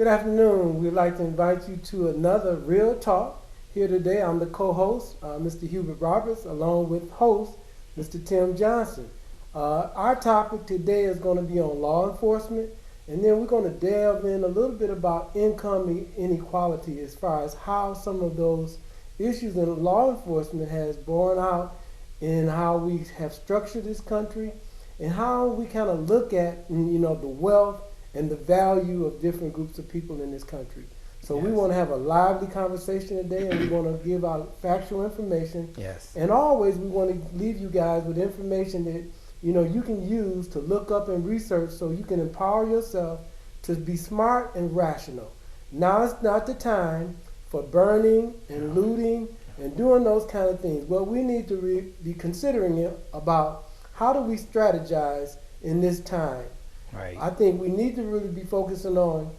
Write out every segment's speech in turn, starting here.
Good afternoon. We'd like to invite you to another Real Talk. Here today, I'm the co-host, Mr. Hubert Roberts, along with host, Mr. Tim Johnson. Our topic today is going to be on law enforcement, and then we're going to delve in a little bit about income inequality as far as how some of those issues in law enforcement has borne out in how we have structured this country and how we kind of look at, the wealth and the value of different groups of people in this country. So we want to have a lively conversation today, and we want to give out factual information. Yes. And always we want to leave you guys with information that you can use to look up and research so you can empower yourself to be smart and rational. Now is not the time for burning and looting and doing those kind of things. Well, we need to be considering it about how do we strategize in this time. Right. I think we need to really be focusing on,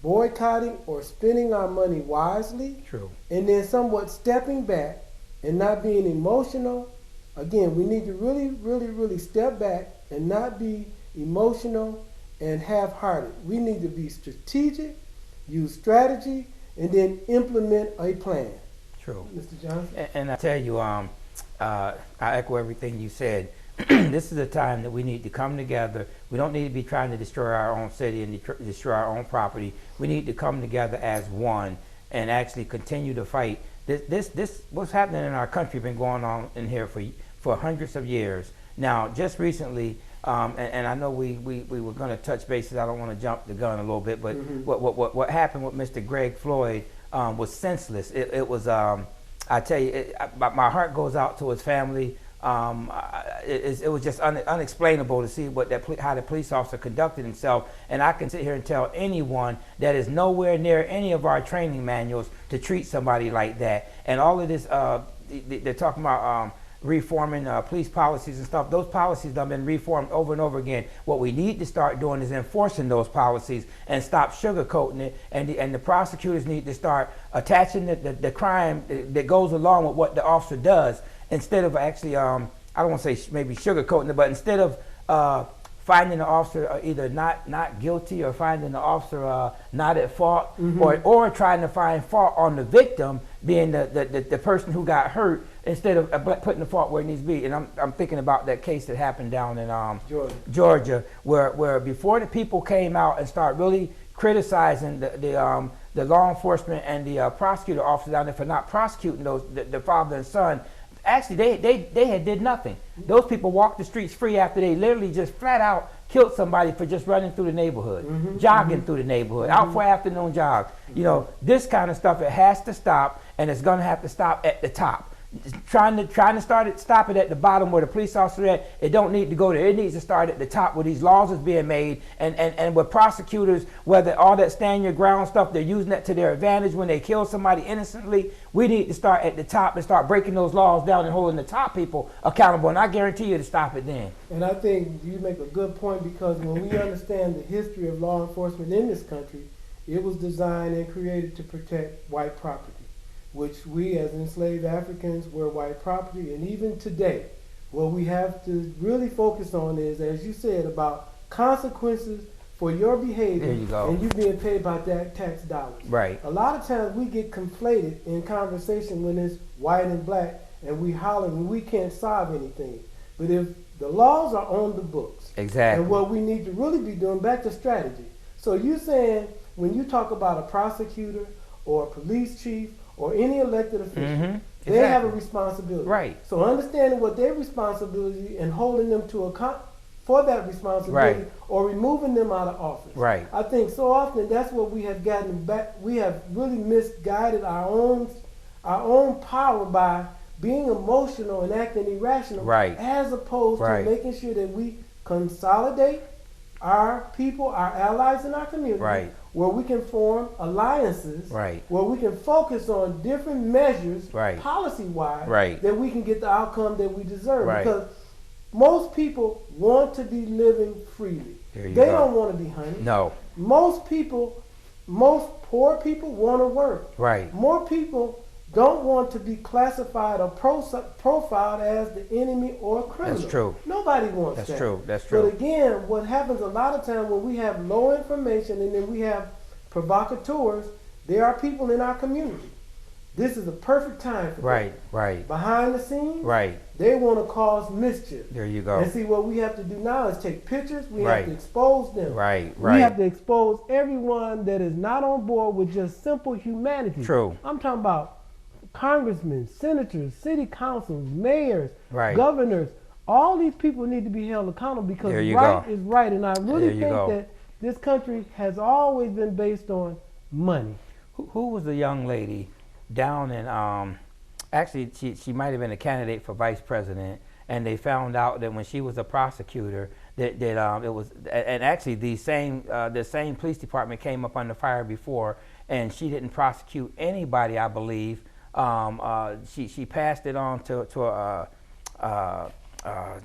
boycotting or spending our money wisely. True. And then somewhat stepping back and not being emotional. Again, we need to really step back and not be emotional and half-hearted. We need to be strategic, use strategy, and then implement a plan. True. Mr. Johnson? And I tell you, I echo everything you said. This is a time that we need to come together. We don't need to be trying to destroy our own city and destroy our own property. We need to come together as one and actually continue to fight. This what's happening in our country been going on in here for hundreds of years. Now, just recently, and I know we were going to touch bases. I don't want to jump the gun a little bit, but what happened with Mr. Greg Floyd was senseless. It was, I tell you, my heart goes out to his family. It was just unexplainable to see how the police officer conducted himself, and I can sit here and tell anyone that is nowhere near any of our training manuals to treat somebody like that. And all of this, they're talking about reforming police policies and stuff. Those policies have been reformed over and over again. What we need to start doing is enforcing those policies and stop sugarcoating it. And the prosecutors need to start attaching the crime that goes along with what the officer does, instead of actually, I don't want to say maybe sugarcoating it, but instead of finding the officer either not guilty or finding the officer not at fault, or trying to find fault on the victim, being the person who got hurt, instead of putting the fault where it needs to be. And I'm thinking about that case that happened down in Georgia, where before the people came out and started really criticizing the law enforcement and the prosecutor officer down there for not prosecuting the father and son. Actually, they had did nothing. Those people walked the streets free after they literally just flat out killed somebody for just running through the neighborhood, jogging through the neighborhood, out for afternoon jog. This kind of stuff, it has to stop, and it's going to have to stop at the top. Trying to stop it at the bottom where the police officer at, it don't need to go there. It needs to start at the top where these laws is being made, and with prosecutors, whether all that stand your ground stuff, they're using that to their advantage when they kill somebody innocently. We need to start at the top and start breaking those laws down and holding the top people accountable, and I guarantee you to stop it then. And I think you make a good point, because when we understand the history of law enforcement in this country, it was designed and created to protect white property, which we as enslaved Africans were white property. And even today, what we have to really focus on is, as you said, about consequences for your behavior. There you go. And you being paid by that tax dollars. Right. A lot of times we get conflated in conversation when it's white and black, and we holler when we can't solve anything. But if the laws are on the books, Exactly. and what we need to really be doing, back to strategy. So you saying when you talk about a prosecutor or a police chief or any elected official, they have a responsibility. Right. So understanding what their responsibility and holding them to account for that responsibility, or removing them out of office. Right. I think so often that's what we have gotten back. We have really misguided our own power by being emotional and acting irrational, Right. as opposed Right. to making sure that we consolidate our people, our allies in our community, Right. where we can form alliances, Right. where we can focus on different measures, Right. policy-wise, Right. that we can get the outcome that we deserve. Right. Because most people want to be living freely. There you They go. don't want to be honey. No. Most poor people want to work. Right. More people don't want to be classified or profiled as the enemy or a criminal. That's true. Nobody wants that. That's true. But again, what happens a lot of times when we have low information and then we have provocateurs, there are people in our community. This is a perfect time for Right, them. right, Behind the scenes, right. they want to cause mischief. There you go. And see, what we have to do now is take pictures. We Right. have to expose them. Right, We have right. to expose everyone that is not on board with just simple humanity. True. I'm talking about congressmen, senators, city councils, mayors, Right. governors. All these people need to be held accountable because There you right go. is right. And I There really you think go. that this country has always been based on money. Who was the young lady down in, actually she might have been a candidate for vice president, and they found out that when she was a prosecutor that it was, and actually the same police department came up under fire before, and she didn't prosecute anybody, I believe. She passed it on to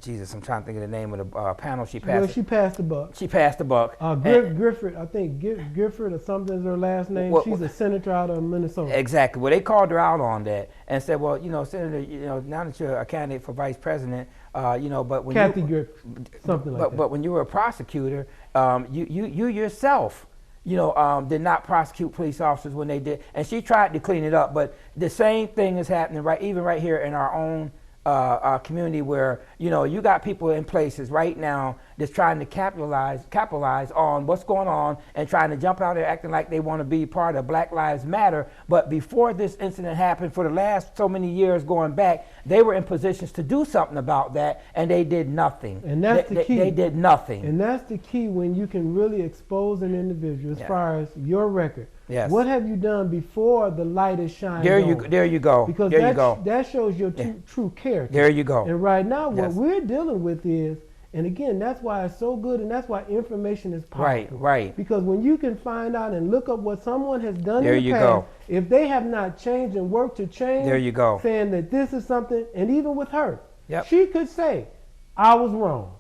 Jesus, I'm trying to think of the name of the panel. She Well, passed. she passed the buck. She passed the buck. Griffith, I think Gifford or something is her last name. Well, She's a senator out of Minnesota. Exactly. Well, they called her out on that and said, well, Senator, now that you're a candidate for vice president, but when Kathy Griffith, something like that. But when you were a prosecutor, you yourself, did not prosecute police officers when they did, and she tried to clean it up. But the same thing is happening even right here in our own community, where you got people in places right now that's trying to capitalize on what's going on and trying to jump out there acting like they want to be part of Black Lives Matter. But before this incident happened, for the last so many years going back, they were in positions to do something about that, and they did nothing. And that's the key. They did nothing. And that's the key when you can really expose an individual as far as your record. Yes. What have you done before the light is shining There on? you go. Because there you go. that shows your true character. There you go. And right now, what Yes. we're dealing with is, and again, that's why it's so good, and that's why information is powerful. Right. Because when you can find out and look up what someone has done There in the you past, go. if they have not changed and worked to change, There you go. saying that this is something, and even with her, Yep. she could say, I was wrong.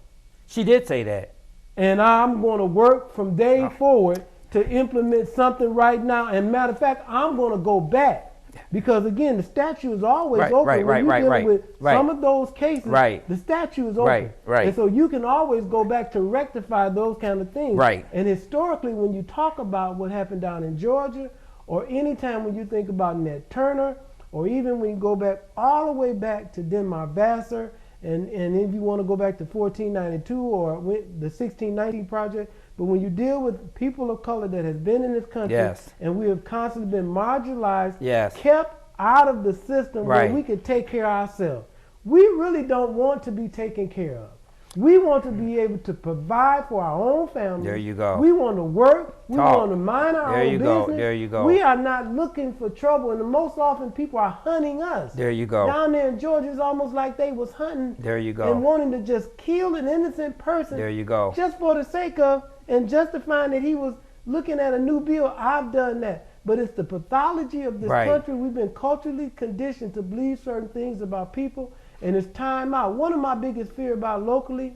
She did say that. And I'm going to work from day forward to implement something right now. And matter of fact, I'm going to go back. Because again, the statute is always Right, open. right, when you're right, dealing right, with right. some of those cases, Right. the statute is open. Right. And so you can always go back to rectify those kind of things. Right. And historically, when you talk about what happened down in Georgia, or anytime when you think about Ned Turner, or even when you go back all the way back to Denmark Vassar, and if you want to go back to 1492 or the 1619 project, but when you deal with people of color that has been in this country, Yes. and we have constantly been marginalized, Yes. kept out of the system Right. where we could take care of ourselves. We really don't want to be taken care of. We want to be able to provide for our own family. There you go. We want to work. We Talk. want to mind our There own you business. go. There you go. We are not looking for trouble, and most often people are hunting us. There you go. Down there in Georgia, it's almost like they was hunting There you go. and wanting to just kill an innocent person There you go. just for the sake of and justifying that he was looking at a new bill. I've done that. But it's the pathology of this Right. country. We've been culturally conditioned to believe certain things about people, and it's time out. One of my biggest fear about locally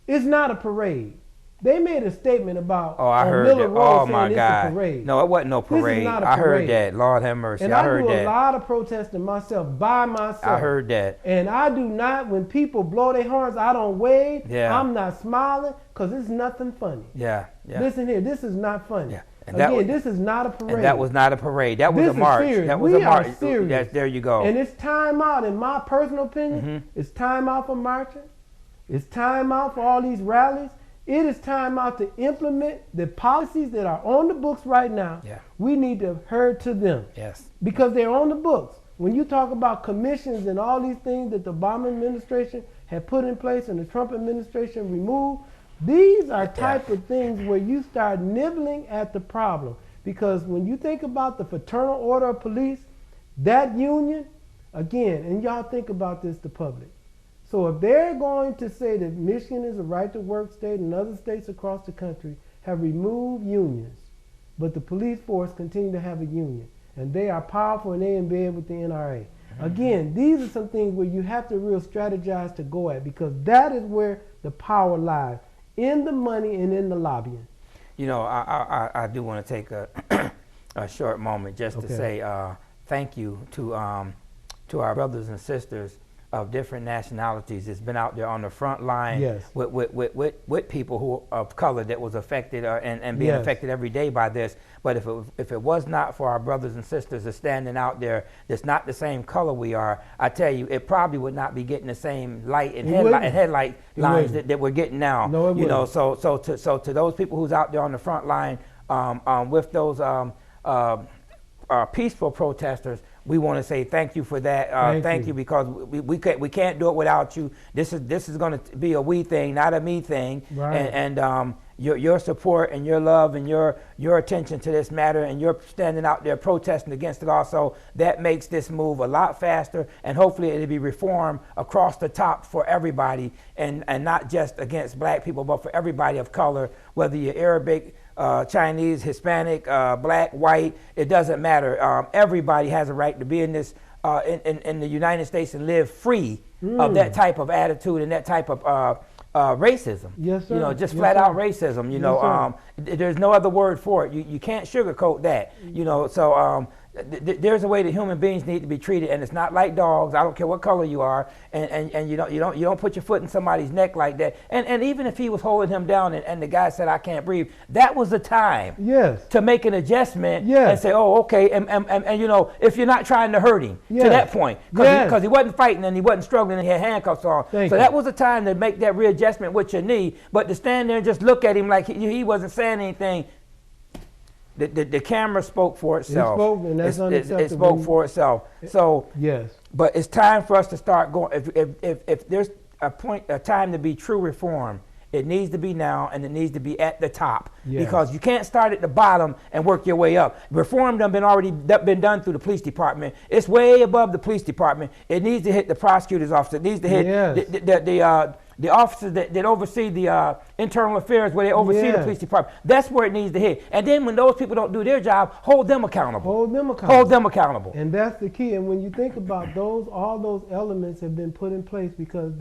is not a parade. They made a statement about Oh, I heard Miller that. Road Oh saying my it's God. a parade. No, it wasn't no This is parade. not a I heard parade. that. Lord have mercy. And I I heard do a that. lot of protesting myself by myself. I heard that. And I do not, when people blow their horns, I don't wave. Yeah. I'm not smiling because it's nothing funny. Yeah. Yeah. Listen here, this is not funny. Yeah. And that Again, was- this is not a parade. And that was not a parade. That was This a is march. serious. That was We a are march. serious. There you go. And it's time out, in my personal opinion, it's time out for marching. It's time out for all these rallies. It is time out to implement the policies that are on the books right now. Yeah. We need to adhere to them. Yes. Because they're on the books. When you talk about commissions and all these things that the Obama administration had put in place and the Trump administration removed, these are type of things where you start nibbling at the problem. Because when you think about the Fraternal Order of Police, that union, again, and y'all think about this, the public. So if they're going to say that Michigan is a right to work state and other states across the country have removed unions, but the police force continue to have a union, and they are powerful and they in bed with the NRA. Again, these are some things where you have to real strategize to go at, because that is where the power lies, in the money and in the lobbying. You know, I do want to take a short moment just to say thank you to our brothers and sisters of different nationalities that's been out there on the front line Yes. with people who of color that was affected and being Yes. affected every day by this. But if it was not for our brothers and sisters that's standing out there that's not the same color we are, I tell you, it probably would not be getting the same light and headlight lines that we're getting now. No, it you know, wouldn't. so to those people who's out there on the front line with those peaceful protesters, we want to say thank you for that. Thank you, because we can't do it without you. This is going to be a we thing, not a me thing. Right. And your support and your love and your attention to this matter, and you're standing out there protesting against it also, that makes this move a lot faster, and hopefully it'll be reformed across the top for everybody, and not just against black people, but for everybody of color, whether you're Arabic, Chinese, Hispanic, black, white, it doesn't matter. Everybody has a right to be in this in the United States and live free of that type of attitude and that type of racism. Yes, sir. You know, just Yes, flat sir. out racism. You Yes, know, sir. there's no other word for it. You can't sugarcoat that. You know, so there's a way that human beings need to be treated, and it's not like dogs. I don't care what color you are, and you don't put your foot in somebody's neck like that. And even if he was holding him down and the guy said, "I can't breathe," that was the time. Yes. To make an adjustment. Yes. And say, "Oh, okay," and you know, if you're not trying to hurt him to Yes. that point, because he wasn't fighting and he wasn't struggling and he had handcuffs on. Thank so you. that was the time to make that readjustment with your knee. But to stand there and just look at him like he wasn't saying anything. The camera spoke for itself. It spoke, and that's unacceptable. It spoke for itself. So, Yes. but it's time for us to start going. If there's a time to be true reform, it needs to be now, and it needs to be at the top. Yes. Because you can't start at the bottom and work your way up. Reform done been done through the police department. It's way above the police department. It needs to hit the prosecutor's office. It needs to hit Yes. the officers that oversee the internal affairs, where they oversee the Yes. police department. That's where it needs to hit. And then when those people don't do their job, hold them accountable. Hold them accountable. Hold them accountable. And that's the key. And when you think about all those elements have been put in place, because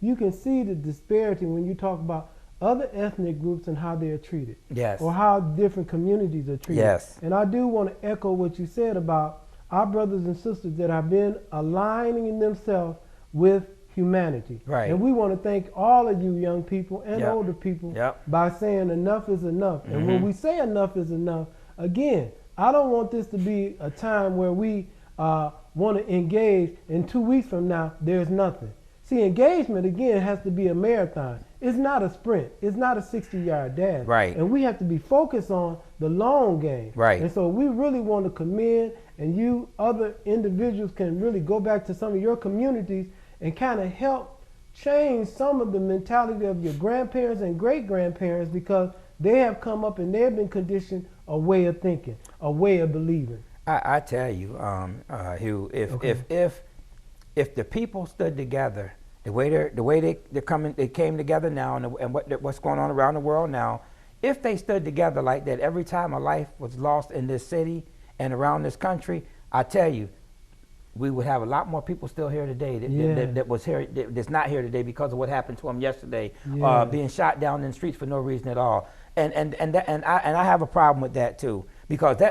you can see the disparity when you talk about other ethnic groups and how they are treated. Yes. Or how different communities are treated. Yes. And I do want to echo what you said about our brothers and sisters that have been aligning themselves with humanity. Right. And we want to thank all of you young people and Yep. older people Yep. by saying enough is enough. And when we say enough is enough, again, I don't want this to be a time where we want to engage and 2 weeks from now, there's nothing. See, engagement, again, has to be a marathon. It's not a sprint. It's not a 60-yard dash. Right. And we have to be focused on the long game. Right. And so we really want to commend, and you other individuals can really go back to some of your communities and kind of help change some of the mentality of your grandparents and great-grandparents, because they have come up and they have been conditioned a way of thinking, a way of believing. I tell you, Hugh, if the people stood together the way they came together now, and what's going on around the world now, if they stood together like that every time a life was lost in this city and around this country, I tell you, we would have a lot more people still here today that's not here today because of what happened to them yesterday, being shot down in the streets for no reason at all. And I have a problem with that too, because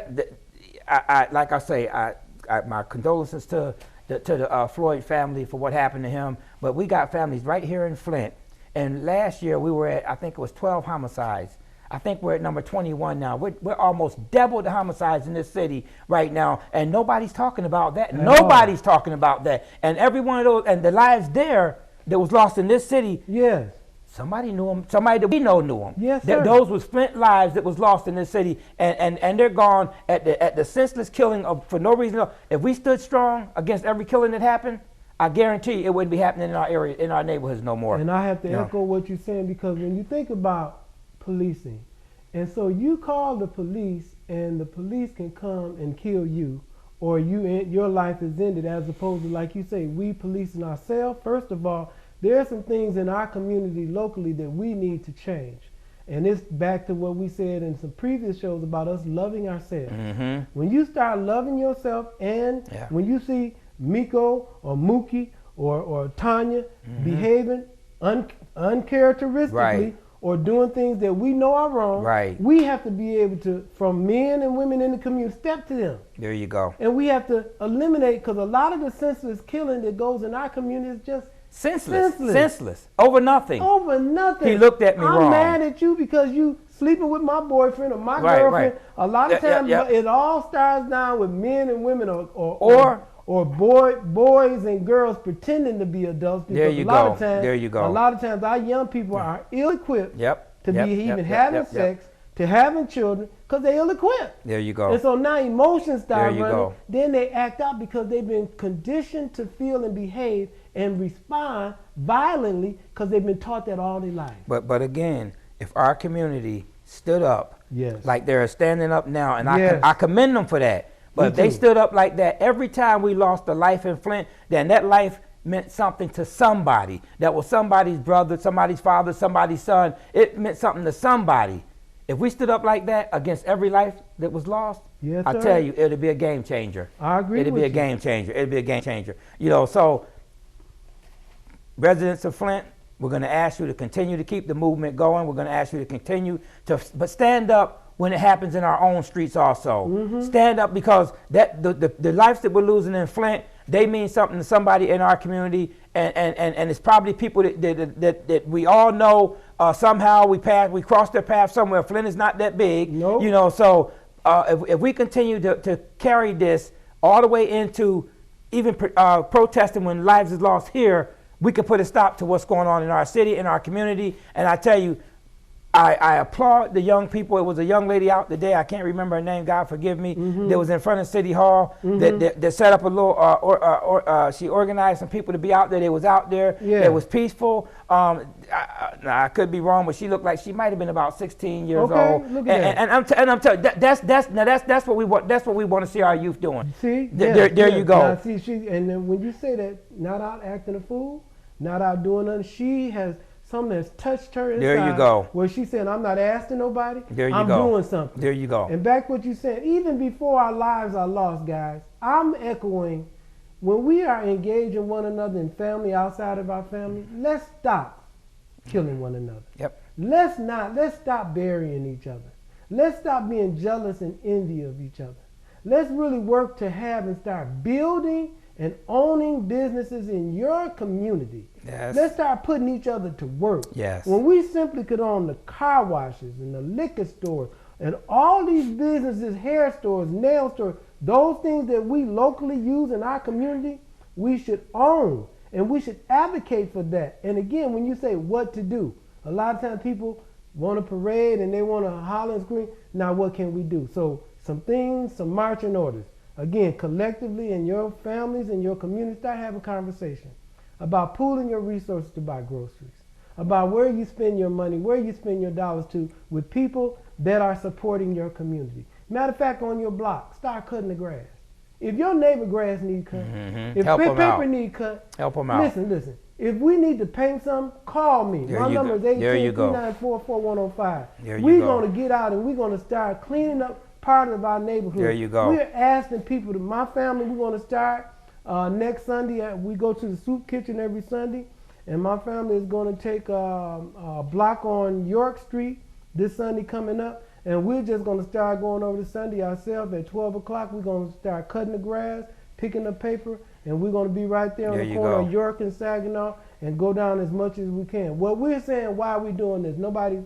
my condolences to the Floyd family for what happened to him, but we got families right here in Flint, and last year we were at, I think it was 12 homicides. I think we're at number 21 now. We're almost double the homicides in this city right now, and nobody's talking about that. Nobody's talking about that. And every one of those, and the lives there that was lost in this city, Yes. somebody knew them. Somebody that we know knew them. Yes, sir. Those was Flint lives that was lost in this city, and they're gone at the senseless killing for no reason at all. If we stood strong against every killing that happened, I guarantee it wouldn't be happening in our area, in our neighborhoods no more. And I have to echo what you're saying, because when you think about policing, and so you call the police, and the police can come and kill you, or your life is ended, as opposed to, like you say, we policing ourselves. First of all, there are some things in our community locally that we need to change. And it's back to what we said in some previous shows about us loving ourselves. Mm-hmm. When you start loving yourself, and when you see Miko or Mookie or Tanya behaving uncharacteristically, Right. or doing things that we know are wrong, Right. we have to be able to, from men and women in the community, step to them. There you go. And we have to eliminate, because a lot of the senseless killing that goes in our community is just Senseless. Over nothing. over nothing. He looked at me I'm wrong. mad at you because you sleeping with my boyfriend or my Right, girlfriend. right. A lot of Yeah, times yeah. it all starts down with men and women or boys and girls pretending to be adults. Because There you a lot go. Of times, There you go. A lot of times our young people are ill-equipped Yep. to Yep, be yep, even yep, having yep, sex, to having children, because they're ill-equipped. There you go. And so now emotions start There you running. go. Then they act out because they've been conditioned to feel and behave and respond violently because they've been taught that all their life. But again, if our community stood up Yes. like they're standing up now, and Yes. I commend them for that. But Me if they too. stood up like that every time we lost a life in Flint, then that life meant something to somebody. That was somebody's brother, somebody's father, somebody's son. It meant something to somebody. If we stood up like that against every life that was lost, Yes, I sir. tell you, it'd be a game changer. I agree It'd with be a you. game changer. It'd be a game changer. You know, so residents of Flint, we're going to ask you to continue to keep the movement going. We're going to ask you to continue to, but stand up when it happens in our own streets also. Mm-hmm. Stand up, because that the lives that we're losing in Flint, they mean something to somebody in our community, and it's probably people that we all know. Somehow we crossed their path somewhere. Flint is not that big, Nope. you know. So if we continue to carry this all the way into even protesting when lives is lost here, we can put a stop to what's going on in our city, in our community. And I tell you, I applaud the young people. It was a young lady out today, I can't remember her name, God forgive me, that was in front of City Hall, that set up a little, she organized some people to be out there. They was out there. Yeah. It was peaceful. I could be wrong, but she looked like she might have been about 16 years Okay, old. look at that. And I'm telling you, that's what we want. That's what we want to see our youth doing. See? There you go. Now, see, and then when you say that, not out acting a fool, not out doing nothing, she has something that's touched her inside. There you go. Where she's saying, I'm not asking nobody. There you I'm go. doing something. There you go. And back what you said, even before our lives are lost, guys, I'm echoing, when we are engaging one another in family, outside of our family, let's stop killing one another. Yep. Let's stop burying each other. Let's stop being jealous and envy of each other. Let's really work to have and start building and owning businesses in your community. Yes. Let's start putting each other to work. Yes. When we simply could own the car washes and the liquor stores and all these businesses, hair stores, nail stores, those things that we locally use in our community, we should own, and we should advocate for that. And again, when you say what to do, a lot of times people want a parade and they want to holler and scream. Now what can we do? So some things, some marching orders. Again, collectively in your families and your community, start having conversation about pooling your resources to buy groceries, about where you spend your money, where you spend your dollars to, with people that are supporting your community. Matter of fact, on your block, start cutting the grass. If your neighbor grass need cut, if Help 'em paper out. need cut, Help 'em out. Listen. If we need to paint something, call me. There My you number go. is There you go. 810-394-4105. There you We're go. going to get out and we're going to start cleaning up part of our neighborhood. There you go. We're asking people to, my family, we're going to start next Sunday. We go to the soup kitchen every Sunday, and my family is going to take a block on York Street this Sunday coming up, and we're just going to start going over to Sunday ourselves at 12 o'clock. We're going to start cutting the grass, picking up paper, and we're going to be right there on There the you corner go. of York and Saginaw and go down as much as we can. What we're saying, why we're doing this,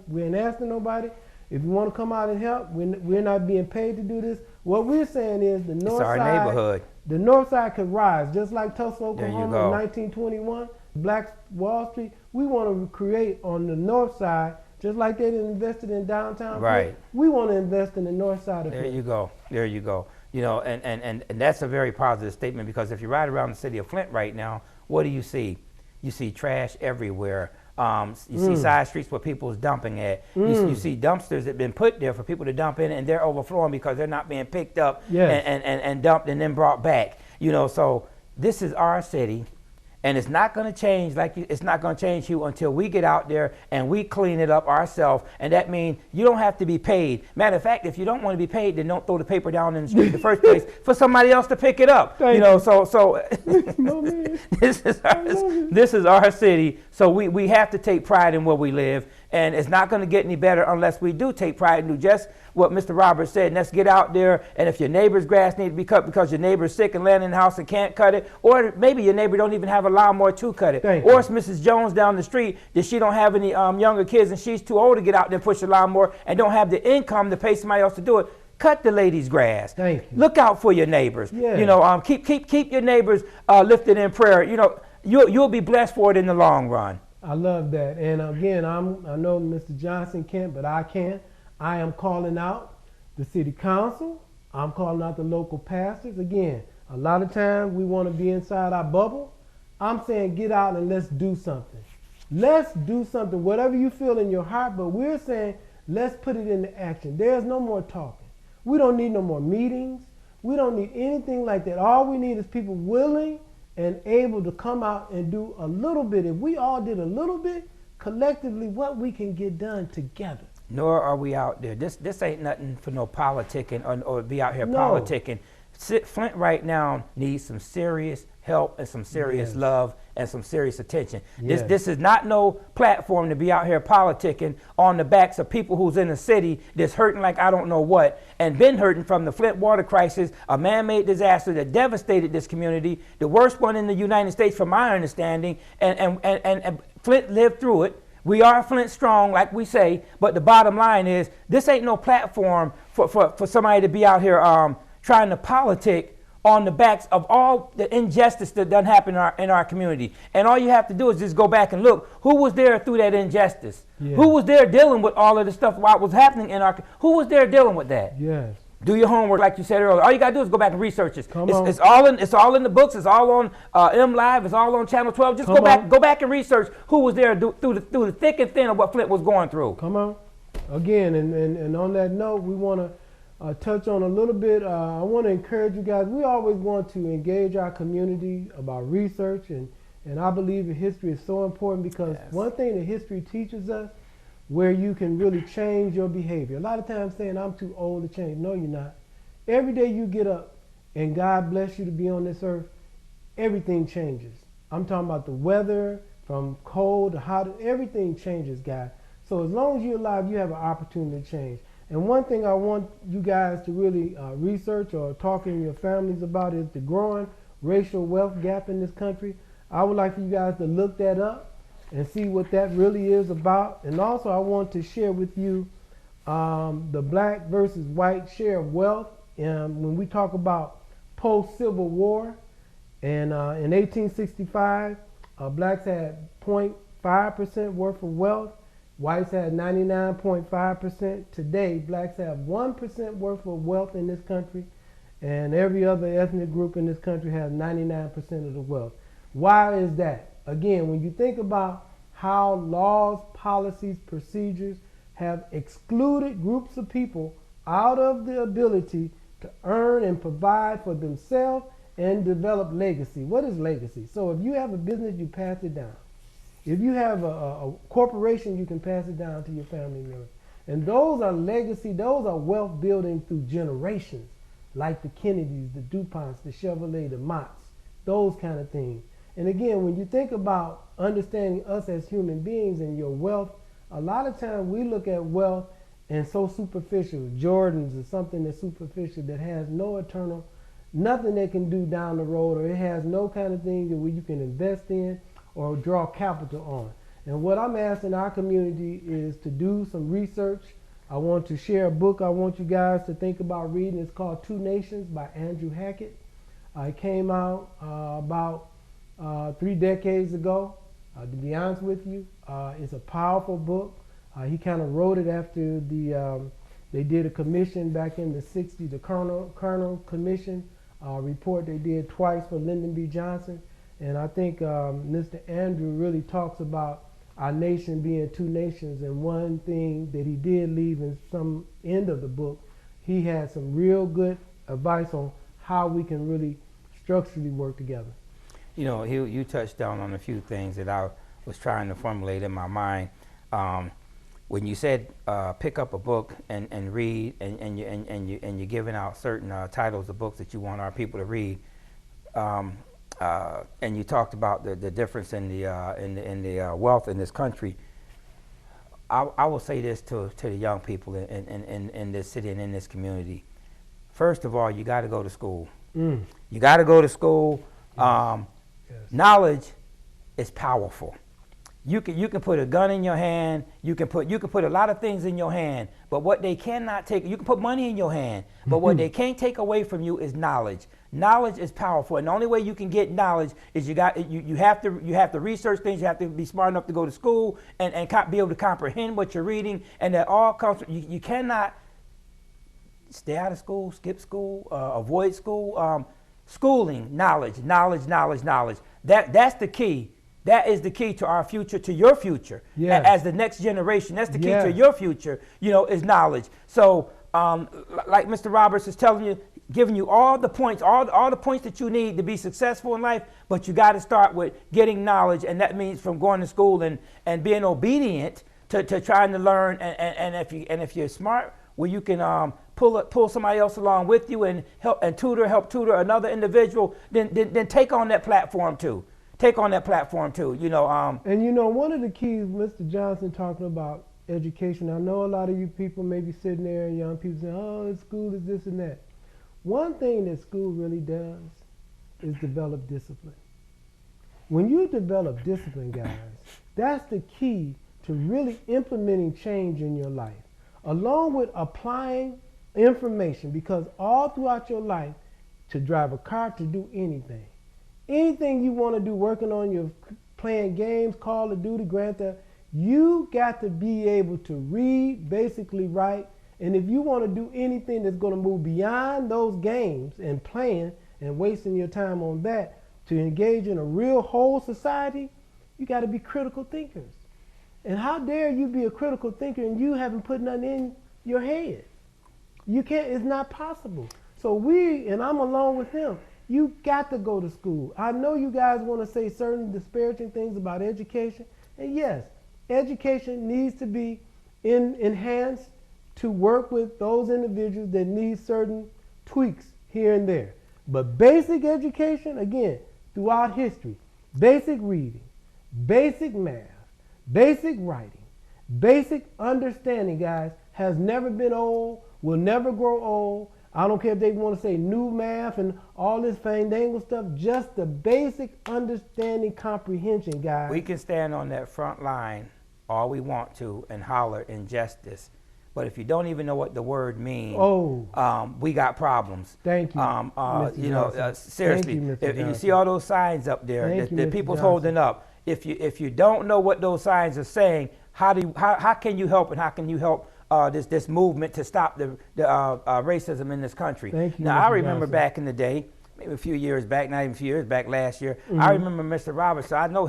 we ain't asking nobody. If you want to come out and help, we're not being paid to do this. What we're saying is the north It's our side, neighborhood. the north side could rise, just like Tulsa, There you Oklahoma go. in 1921, Black Wall Street. We want to create on the north side, just like they invested in downtown. Right. We want to invest in the north side of There Flint. you go. There you go. You know, and that's a very positive statement, because if you ride around the city of Flint right now, what do you see? You see trash everywhere. You see side streets where people's dumping at. You see dumpsters that have been put there for people to dump in, and they're overflowing because they're not being picked up Yes. and dumped and then brought back. You know, so this is our city. And it's not going to change it's not going to change you until we get out there and we clean it up ourselves. And that means you don't have to be paid. Matter of fact, if you don't want to be paid, then don't throw the paper down in the street in the first place for somebody else to pick it up. Thank you know, you. so No, man. this is our city. So we have to take pride in where we live. And it's not going to get any better unless we do take pride and do just what Mr. Roberts said. And let's get out there. And if your neighbor's grass needs to be cut because your neighbor's sick and laying in the house and can't cut it, or maybe your neighbor don't even have a lawnmower to cut it. Or it's Mrs. Jones down the street that she don't have any younger kids and she's too old to get out there and push a lawnmower and don't have the income to pay somebody else to do it. Cut the lady's grass. Thank you. Look out for your neighbors. Yeah. You know, keep your neighbors lifted in prayer. You know, you'll be blessed for it in the long run. I love that. And again, I know Mr. Johnson can't, but I can. I am calling out the city council. I'm calling out the local pastors. Again, a lot of times we want to be inside our bubble. I'm saying get out and let's do something. Let's do something, whatever you feel in your heart, but we're saying let's put it into action. There's no more talking. We don't need no more meetings. We don't need anything like that. All we need is people willing and able to come out and do a little bit. If we all did a little bit, collectively, what we can get done together. Nor are we out there. This ain't nothing for no politicking or be out here No. politicking. Flint right now needs some serious help and some serious love and some serious attention. Yes. This is not no platform to be out here politicking on the backs of people who's in the city that's hurting like I don't know what and been hurting from the Flint water crisis, a man-made disaster that devastated this community, the worst one in the United States from my understanding, and Flint lived through it. We are Flint strong, like we say, but the bottom line is this ain't no platform for somebody to be out here trying to politic on the backs of all the injustice that done happen in our community. And all you have to do is just go back and look who was there through that injustice. Yeah. Who was there dealing with all of the stuff while it was happening in our who was there dealing with that? Yes. Do your homework like you said earlier. All you gotta do is go back and research it. Come on. It's all in the books. It's all on MLive. It's all on Channel 12. Just go back and research who was there through the thick and thin of what Flint was going through. Come on. Again, and on that note, we want to touch on a little bit. I want to encourage you guys. We always want to engage our community about research, and I believe that history is so important because one thing that history teaches us, where you can really change your behavior. A lot of times saying, I'm too old to change. No, you're not. Every day you get up and God bless you to be on this earth, everything changes. I'm talking about the weather, from cold to hot, everything changes, guys. So as long as you're alive, you have an opportunity to change. And one thing I want you guys to really research or talk in your families about is the growing racial wealth gap in this country. I would like for you guys to look that up and see what that really is about. And also I want to share with you the black versus white share of wealth. When we talk about post-Civil War, and in 1865, blacks had 0.5% worth of wealth. Whites had 99.5%. Today, blacks have 1% worth of wealth in this country, and every other ethnic group in this country has 99% of the wealth. Why is that? Again, when you think about how laws, policies, procedures have excluded groups of people out of the ability to earn and provide for themselves and develop legacy. What is legacy? So if you have a business, you pass it down. If you have a corporation, you can pass it down to your family members. And those are legacy, those are wealth building through generations, like the Kennedys, the DuPonts, the Chevrolet, the Motts, those kind of things. And again, when you think about understanding us as human beings and your wealth, a lot of times we look at wealth and so superficial. Jordans is something that's superficial, that has no eternal, nothing they can do down the road, or it has no kind of thing that you can invest in or draw capital on. And what I'm asking our community is to do some research. I want to share a book I want you guys to think about reading. It's called Two Nations by Andrew Hackett. It came out about 3 decades ago. To be honest with you, it's a powerful book. He kind of wrote it after they did a commission back in the 60s, the Kerner Commission report they did twice for Lyndon B. Johnson. And I think Mr. Andrew really talks about our nation being two nations. And one thing that he did leave in some end of the book, he had some real good advice on how we can really structurally work together. You know, you touched down on a few things that I was trying to formulate in my mind. When you said pick up a book and read, and you're giving out certain titles of books that you want our people to read, and you talked about the difference in the wealth in this country. I will say this to the young people in this city and in this community. First of all, you got to go to school. Mm. You got to go to school. Yes. Knowledge is powerful. You can put a gun in your hand. You can put a lot of things in your hand. But what they cannot take, you can put money in your hand. But what they can't take away from you is knowledge. Knowledge is powerful, and the only way you can get knowledge is you have to research things. You have to be smart enough to go to school and be able to comprehend what you're reading. And that all comes. You cannot stay out of school, skip school, avoid school. Schooling, knowledge. That's the key. That is the key to our future, to your future, Yes. as the next generation. That's the key Yes. to your future, is knowledge. So, like Mr. Roberts is telling you, giving you all the points, all the points that you need to be successful in life, but you got to start with getting knowledge, and that means from going to school and being obedient to trying to learn, and if you're smart, where you can pull somebody else along with you and help tutor another individual, then take on that platform too. Take on that platform too. And one of the keys, Mr. Johnson talking about education, I know a lot of you people may be sitting there and young people saying, oh, school is this and that. One thing that school really does is develop discipline. When you develop discipline, guys, that's the key to really implementing change in your life, along with applying information, because all throughout your life, to drive a car, to do anything you want to do, working on your playing games, Call of Duty, Grand Theft, you got to be able to read, basically write, and if you want to do anything that's going to move beyond those games and playing and wasting your time on that, to engage in a real whole society, you got to be critical thinkers. And how dare you be a critical thinker and you haven't put nothing in your head? You can't, it's not possible. So and I'm along with him, you got to go to school. I know you guys want to say certain disparaging things about education, and yes, education needs to be enhanced to work with those individuals that need certain tweaks here and there. But basic education, again, throughout history, basic reading, basic math, basic writing, basic understanding, guys, has never been old, will never grow old. I don't care if they want to say new math and all this fandangle stuff, just the basic understanding comprehension, guys. We can stand on that front line all we want to and holler injustice. But if you don't even know what the word means, we got problems. Thank you, Mr. Johnson. Seriously, Thank you, Mr. if you see all those signs up there that people's Johnson. holding up, if you don't know what those signs are saying, how can you help, and how can you help this movement to stop the racism in this country? Thank you, now, Mr. I remember Johnson. back in the day, maybe a few years back, not even a few years back, last year, Mm-hmm. I remember Mr. Roberts. So I know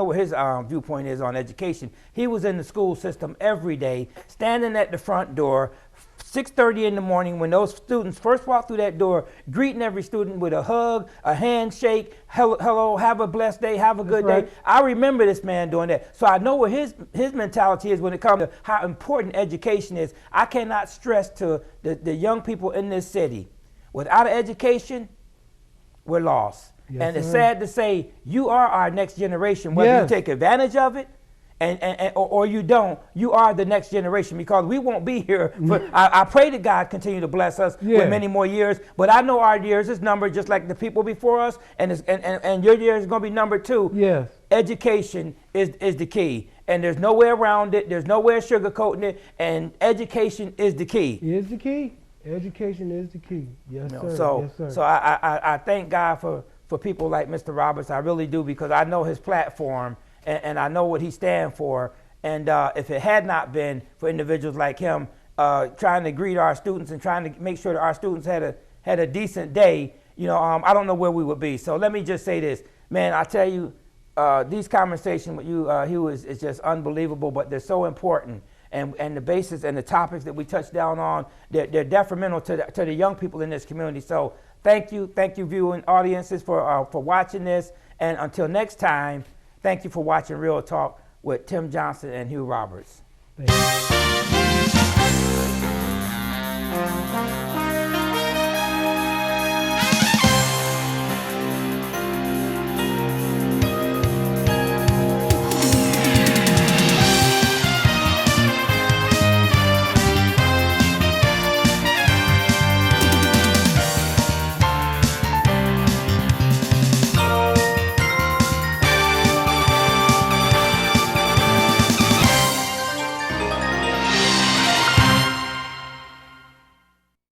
what his viewpoint is on education. He was in the school system every day, standing at the front door, 6:30 in the morning, when those students first walked through that door, greeting every student with a hug, a handshake, hello, have a blessed day, have a good right. day. I remember this man doing that. So I know what his mentality is when it comes to how important education is. I cannot stress to the young people in this city, without an education, we're lost. Yes, and it's sir. sad to say, you are our next generation. Whether Yes. you take advantage of it or you don't, you are the next generation, because we won't be here. I pray that God continue to bless us Yeah. with many more years, but I know our years is numbered just like the people before us, and your years is going to be numbered too. Yes. Education is the key, and there's no way around it. There's no way of sugarcoating it, and education is the key. Is the key. Education is the key. Yes, sir. So, yes, sir. so I thank God for people like Mr. Roberts. I really do, because I know his platform and I know what he stands for. And if it had not been for individuals like him trying to greet our students and trying to make sure that our students had a decent day, I don't know where we would be. So let me just say this, man. I tell you, these conversations with you, Hugh, is just unbelievable. But they're so important. And the basis and the topics that we touch down on, they're detrimental to the young people in this community. So thank you, viewing audiences for watching this. And until next time, thank you for watching Real Talk with Tim Johnson and Hugh Roberts. Thank you.